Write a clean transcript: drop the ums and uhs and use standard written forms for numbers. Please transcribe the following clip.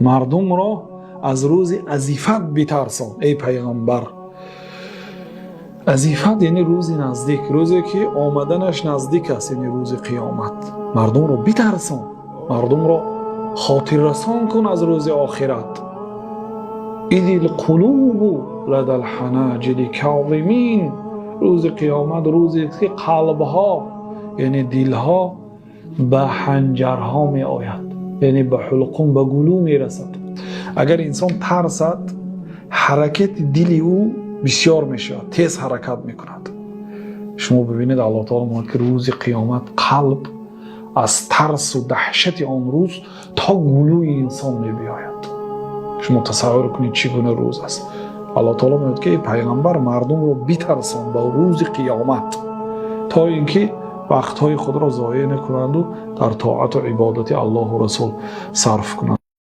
مردم را از روز عزیفت بترسان ای پیغمبر. عزیفت یعنی روزی نزدیک، روزی که آمدنش نزدیک است، یعنی روز قیامت. مردم را بترسان، مردم را خاطر رسان کن از روز آخرت. اذ القلوب لدى الحناجر کاظمین، روز قیامت روزی که قلبها یعنی دلها به حنجرها می آید، یعنی به حلقوم، به گلو می رسد. اگر انسان ترسد حرکت دل او بسیار می شود، تیز حرکت می کند. شما ببینید الله تعالی میگه که روز قیامت قلب از ترس و دهشت آن روز تا گلوی انسان می بیاید. شما تصور کنید چگونه روز است. الله تعالی میگه که پیغمبر مردم رو بترسان با روز قیامت تا اینکه وقتهای خود را ضایع نکنند و در طاعت و عبادت الله و رسول صرف کنند.